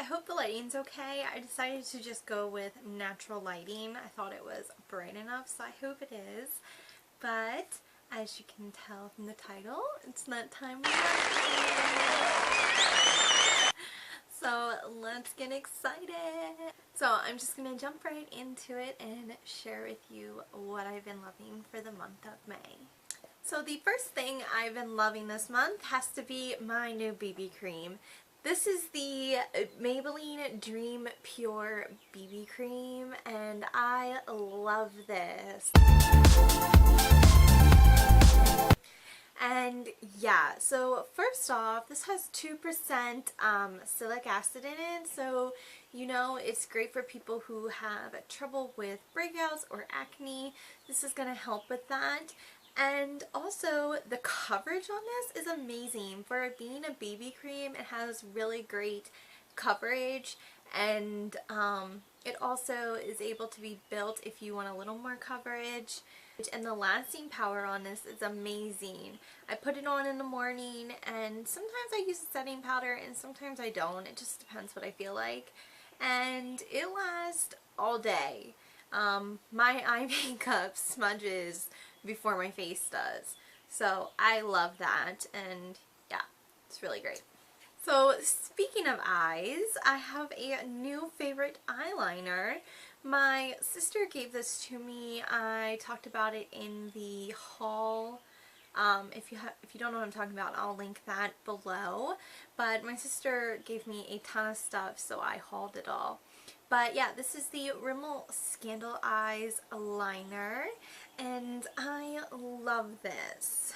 hope the lighting's okay. I decided to just go with natural lighting. I thought it was bright enough, so I hope it is. But as you can tell from the title, it's that time of year. So let's get excited. So I'm just going to jump right into it and share with you what I've been loving for the month of May. So the first thing I've been loving this month has to be my new BB cream. This is the Maybelline Dream Pure BB cream and I love this. And yeah, so first off, this has 2% salicylic acid in it, so you know it's great for people who have trouble with breakouts or acne. This is going to help with that. And also the coverage on this is amazing. For being a BB cream, it has really great coverage, and it also is able to be built if you want a little more coverage. And the lasting power on this is amazing. I put it on in the morning and sometimes I use a setting powder and sometimes I don't. It just depends what I feel like. And it lasts all day. My eye makeup smudges before my face does. So I love that, and yeah, it's really great. So speaking of eyes, I have a new favorite eyeliner. My sister gave this to me. I talked about it in the haul. If you don't know what I'm talking about, I'll link that below. But my sister gave me a ton of stuff, so I hauled it all. But yeah, this is the Rimmel Scandal Eyes liner, and I love this.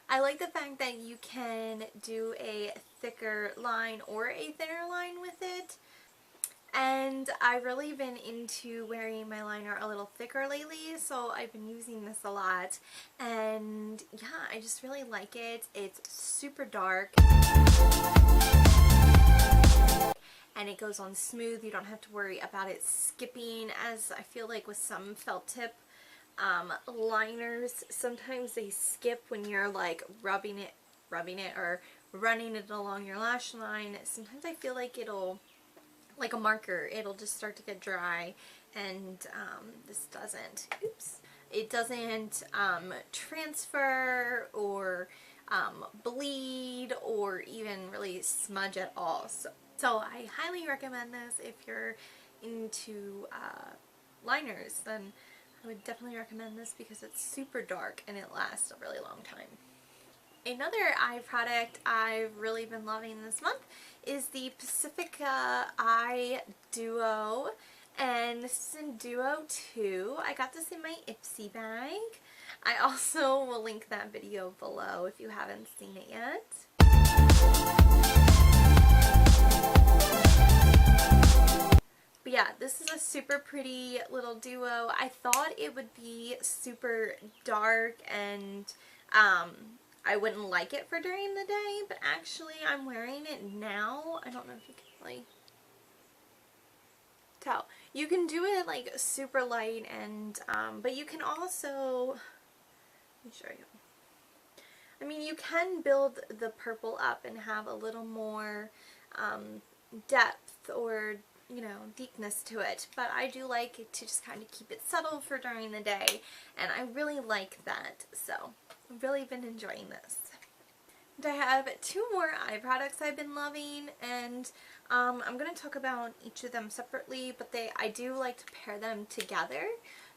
I like the fact that you can do a thicker line or a thinner line with it. And I've really been into wearing my liner a little thicker lately, so I've been using this a lot. And yeah, I just really like it. It's super dark. And it goes on smooth. You don't have to worry about it skipping, as I feel like with some felt tip liners, sometimes they skip when you're like rubbing it or running it along your lash line. Sometimes I feel like it'll, like a marker, it'll just start to get dry, and this doesn't. Oops. It doesn't transfer or bleed or even really smudge at all. So I highly recommend this if you're into liners. Then I would definitely recommend this because it's super dark and it lasts a really long time. Another eye product I've really been loving this month is the Pacifica Eye Duo, and this is in Duo 2. I got this in my Ipsy bag. I also will link that video below if you haven't seen it yet. But yeah, this is a super pretty little duo. I thought it would be super dark and I wouldn't like it for during the day, but actually I'm wearing it now. I don't know if you can really tell. You can do it like super light, and but you can also, let me show you. I mean, you can build the purple up and have a little more depth or, you know, deepness to it, but I do like it to just kind of keep it subtle for during the day, and I really like that, so I've really been enjoying this. And I have 2 more eye products I've been loving, and I'm going to talk about each of them separately, but I do like to pair them together.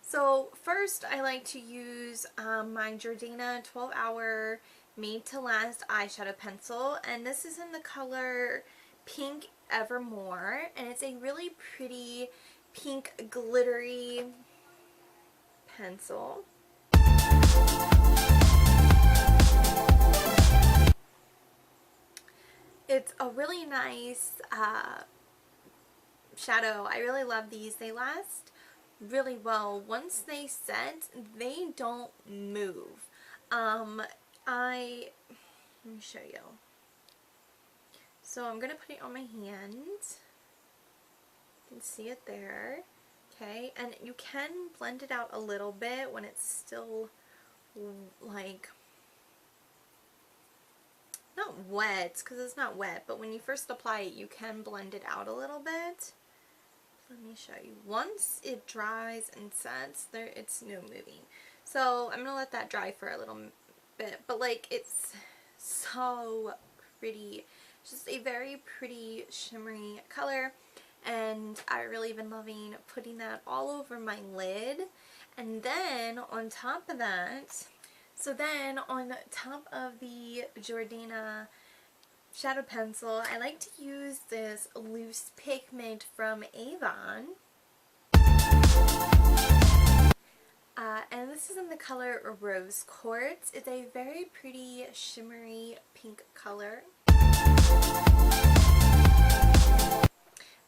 So first, I like to use my Jordana 12-hour Made to Last eyeshadow pencil, and this is in the color Pink Evermore, and it's a really pretty pink glittery pencil. It's a really nice shadow. I really love these. They last really well. Once they set, they don't move. Let me show you. So I'm going to put it on my hand. You can see it there. Okay, and you can blend it out a little bit when it's still like not not wet because it's not wet, but when you first apply it, you can blend it out a little bit. Let me show you. Once it dries and sets, it's no moving. So I'm gonna let that dry for a little bit, but like it's so pretty. It's just a very pretty shimmery color, and I've really been loving putting that all over my lid. And then on top of that, so then on top of the Jordana shadow pencil, I like to use this loose pigment from Avon. And this is in the color Rose Quartz. It's a very pretty shimmery pink color.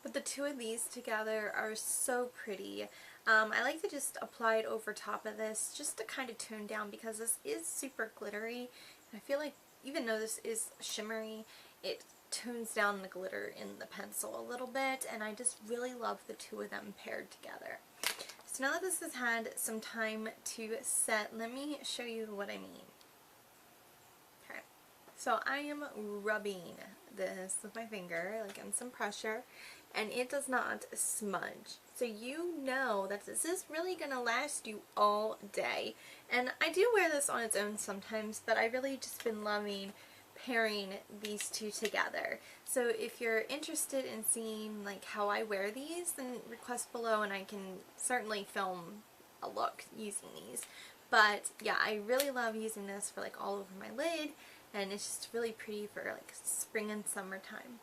But the two of these together are so pretty. I like to just apply it over top of this just to kind of tone down, because this is super glittery. And I feel like even though this is shimmery, it tones down the glitter in the pencil a little bit, and I just really love the two of them paired together. So now that this has had some time to set, let me show you what I mean. Okay, so I am rubbing this with my finger, like in some pressure, and it does not smudge. So you know that this is really going to last you all day. And I do wear this on its own sometimes, but I've really just been loving pairing these two together. So if you're interested in seeing like how I wear these, then request below and I can certainly film a look using these. But yeah, I really love using this for like all over my lid, and it's just really pretty for like spring and summertime.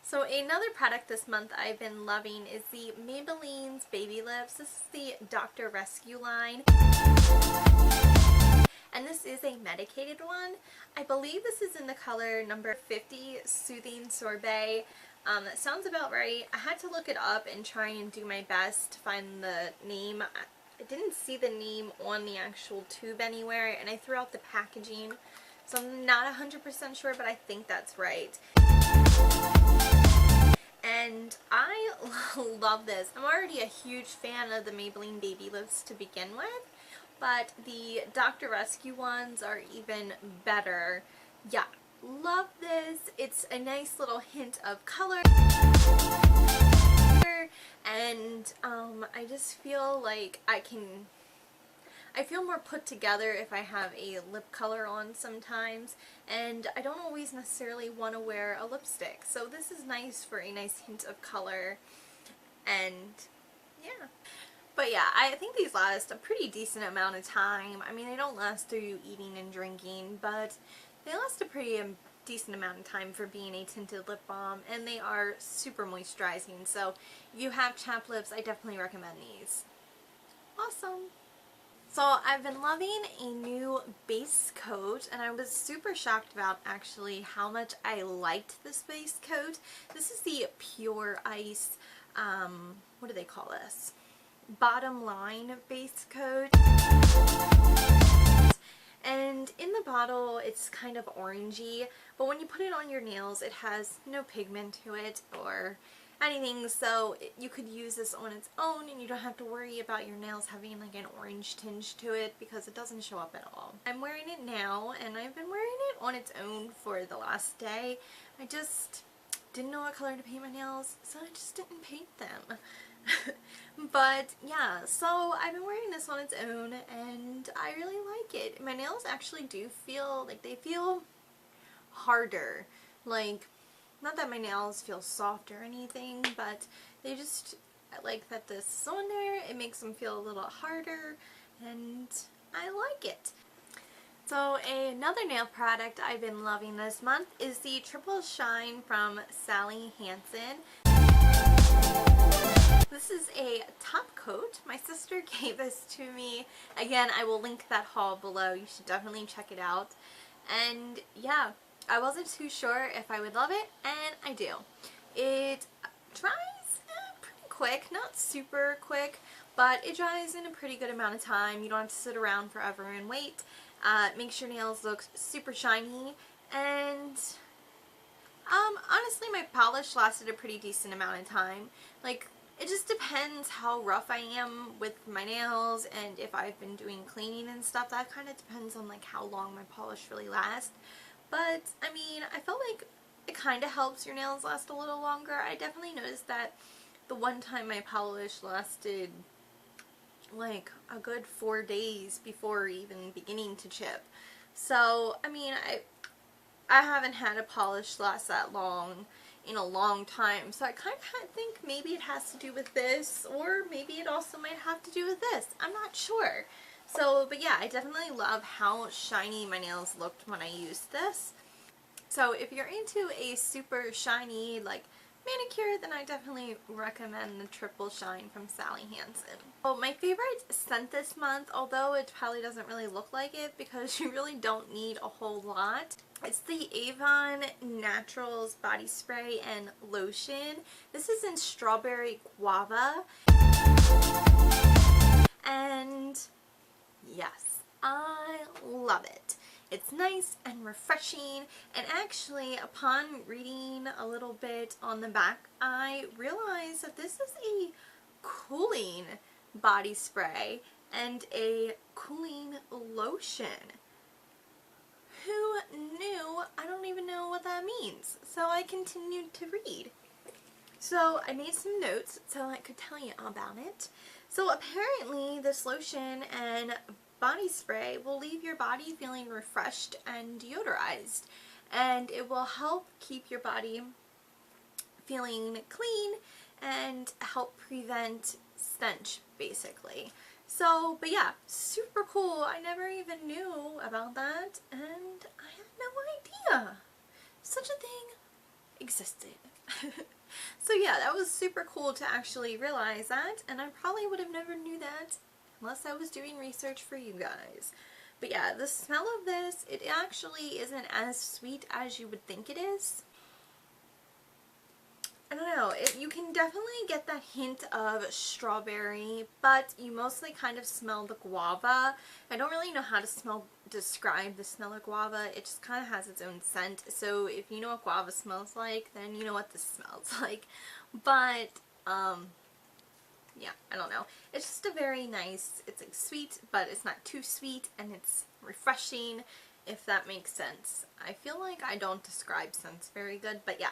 So another product this month I've been loving is the Maybelline's Baby Lips. This is the Dr. Rescue line. And this is a medicated one. I believe this is in the color number 50, Soothing Sorbet. That sounds about right. I had to look it up and try and do my best to find the name. I didn't see the name on the actual tube anywhere, and I threw out the packaging. So I'm not 100% sure, but I think that's right. And I love this. I'm already a huge fan of the Maybelline Baby Lips to begin with, but the Dr. Rescue ones are even better. Yeah, love this. It's a nice little hint of color. And I just feel like I feel more put together if I have a lip color on sometimes, and I don't always necessarily want to wear a lipstick. So this is nice for a nice hint of color, and yeah. But yeah, I think these last a pretty decent amount of time. I mean, they don't last through you eating and drinking, but they last a pretty decent amount of time for being a tinted lip balm, and they are super moisturizing. So if you have chapped lips, I definitely recommend these. Awesome! So I've been loving a new base coat, and I was super shocked about actually how much I liked this base coat. This is the Pure Ice, what do they call this? Bottom line base coat. And in the bottle it's kind of orangey, but when you put it on your nails it has no pigment to it or anything, so you could use this on its own and you don't have to worry about your nails having like an orange tinge to it because it doesn't show up at all. I'm wearing it now, and I've been wearing it on its own for the last day. I just didn't know what color to paint my nails, so I just didn't paint them. But yeah, so I've been wearing this on its own and I really like it. My nails actually do feel like they feel harder. Like, not that my nails feel soft or anything, but they just, I like that this is on there. It makes them feel a little harder, and I like it. So another nail product I've been loving this month is the Triple Shine from Sally Hansen. This is a top coat. My sister gave this to me. Again, I will link that haul below. You should definitely check it out. And yeah, I wasn't too sure if I would love it, and I do. It dries pretty quick, not super quick, but it dries in a pretty good amount of time. You don't have to sit around forever and wait. It makes your nails look super shiny, and honestly my polish lasted a pretty decent amount of time. Like, it just depends how rough I am with my nails, and if I've been doing cleaning and stuff. That kind of depends on like how long my polish really lasts. but I mean, I felt like it kind of helps your nails last a little longer. I definitely noticed that the one time my polish lasted like a good 4 days before even beginning to chip. So, I mean, I haven't had a polish last that long in a long time, so I kind of think maybe it has to do with this, or maybe it also might have to do with this. I'm not sure. So, but yeah, I definitely love how shiny my nails looked when I used this. So if you're into a super shiny, like, manicure, then I definitely recommend the Triple Shine from Sally Hansen. Well, my favorite scent this month, although it probably doesn't really look like it because you really don't need a whole lot, it's the Avon Naturals Body Spray and Lotion. This is in Strawberry Guava. And yes, I love it. It's nice and refreshing, and actually upon reading a little bit on the back, I realized that this is a cooling body spray and a cooling lotion. Who knew? I don't even know what that means. So I continued to read. So I made some notes so I could tell you about it. So apparently this lotion and body spray will leave your body feeling refreshed and deodorized, and it will help keep your body feeling clean and help prevent stench, basically. So, but yeah, super cool. I never even knew about that, and I had no idea such a thing existed. So yeah, that was super cool to actually realize that, and I probably would have never knew that unless I was doing research for you guys. But yeah, the smell of this, it actually isn't as sweet as you would think it is. I don't know, you can definitely get that hint of strawberry, but you mostly kind of smell the guava. I don't really know how to describe the smell of guava. It just kind of has its own scent. So if you know what guava smells like, then you know what this smells like. But, yeah, I don't know. It's just a very nice, it's like sweet, but it's not too sweet, and it's refreshing, if that makes sense. I feel like I don't describe scents very good, but yeah.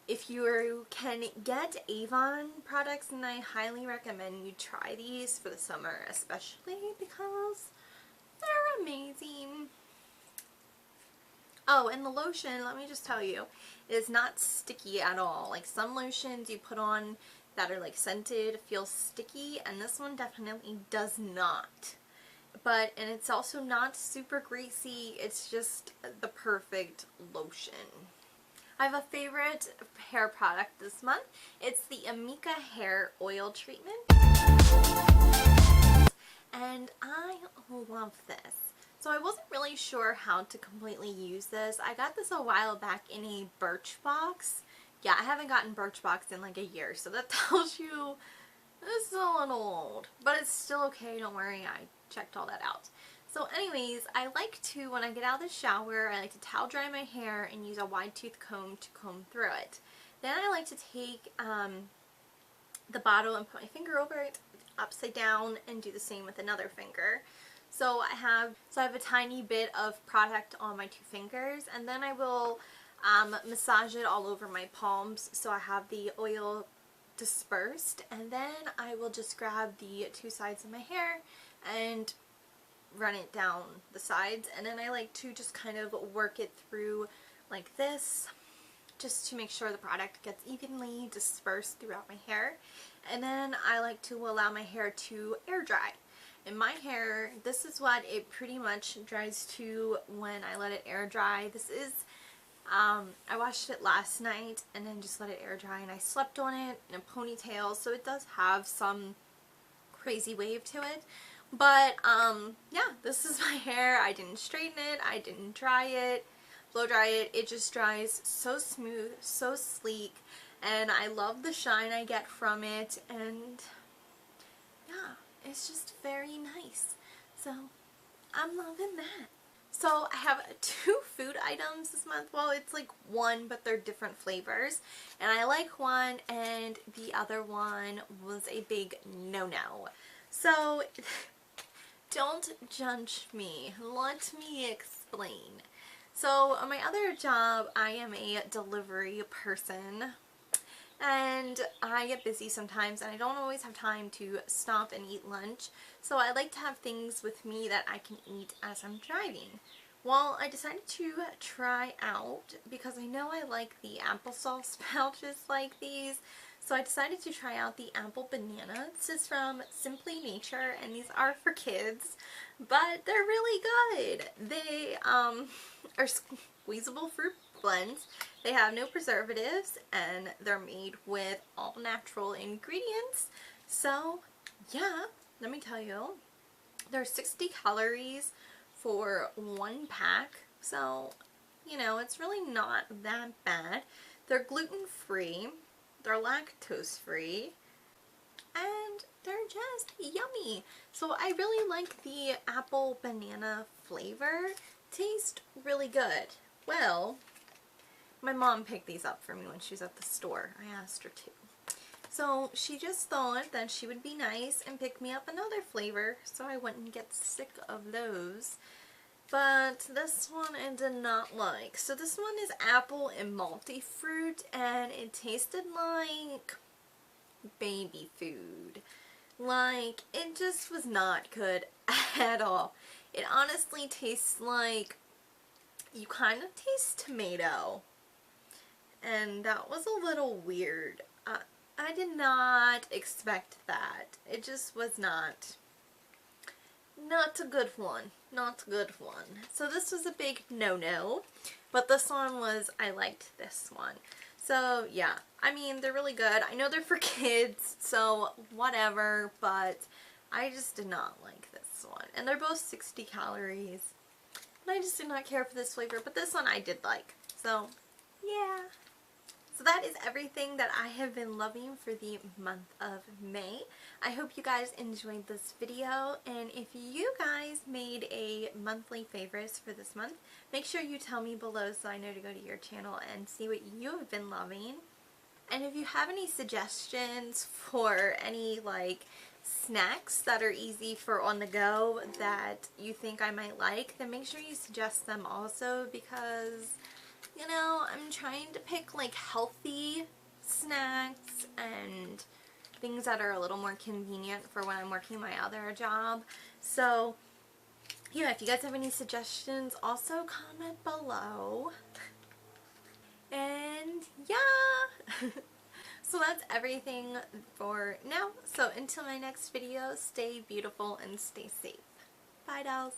If you can get Avon products, and I highly recommend you try these for the summer, especially because they're amazing. Oh, and the lotion, let me just tell you, is not sticky at all. Like some lotions you put on that are like scented feel sticky, and this one definitely does not. And it's also not super greasy. It's just the perfect lotion. I have a favorite hair product this month. It's the Amika Hair Oil Treatment. And I love this. So I wasn't really sure how to completely use this. I got this a while back in a Birchbox. Yeah, I haven't gotten Birchbox in like a year, so that tells you this is a little old. But it's still okay, don't worry, I checked all that out. So anyways, I like to, when I get out of the shower, I like to towel dry my hair and use a wide tooth comb to comb through it. Then I like to take the bottle and put my finger over it upside down and do the same with another finger. So I have a tiny bit of product on my two fingers, and then I will massage it all over my palms so I have the oil dispersed, and then I will just grab the two sides of my hair and run it down the sides, and then I like to just kind of work it through like this just to make sure the product gets evenly dispersed throughout my hair. And then I like to allow my hair to air dry. In my hair, this is what it pretty much dries to when I let it air dry. This is I washed it last night and then just let it air dry, and I slept on it in a ponytail, so it does have some crazy wave to it. But yeah, this is my hair. I didn't straighten it, I didn't dry it, blow dry it. It just dries so smooth, so sleek, and I love the shine I get from it, and yeah, it's just very nice. So I'm loving that. So I have 2 food items this month. Well, it's like one, but they're different flavors. And I like one, and the other one was a big no-no. So don't judge me. Let me explain. So on my other job, I am a delivery person. And I get busy sometimes and I don't always have time to stop and eat lunch. So I like to have things with me that I can eat as I'm driving. Well, I decided to try out, because I know I like the applesauce pouches like these, so I decided to try out the apple banana. This is from Simply Nature, and these are for kids, but they're really good. They are squeezable fruit blends. They have no preservatives, and they're made with all natural ingredients. So yeah, let me tell you, there's 60 calories for one pack, so you know, it's really not that bad. They're gluten-free, they're lactose-free, and they're just yummy. So I really like the apple banana flavor. Tastes really good. Well, my mom picked these up for me when she was at the store. I asked her to. So she just thought that she would be nice and pick me up another flavor so I wouldn't get sick of those. But this one I did not like. So this one is apple and multi-fruit, and it tasted like baby food. Like, it just was not good at all. It honestly tastes like you kind of taste tomato. And that was a little weird. I did not expect that. It just was not a good one. Not a good one. So this was a big no-no. But this one was, I liked this one. So yeah, I mean, they're really good. I know they're for kids, so whatever, but I just did not like this one. And they're both 60 calories. And I just did not care for this flavor, but this one I did like. So yeah. So that is everything that I have been loving for the month of May. I hope you guys enjoyed this video, and if you guys made a monthly favorites for this month, make sure you tell me below so I know to go to your channel and see what you have been loving. And if you have any suggestions for any like snacks that are easy for on the go that you think I might like, then make sure you suggest them also, because you know, I'm trying to pick like healthy snacks and things that are a little more convenient for when I'm working my other job. So yeah, if you guys have any suggestions, also comment below. And yeah, so that's everything for now. So until my next video, stay beautiful and stay safe. Bye, dolls.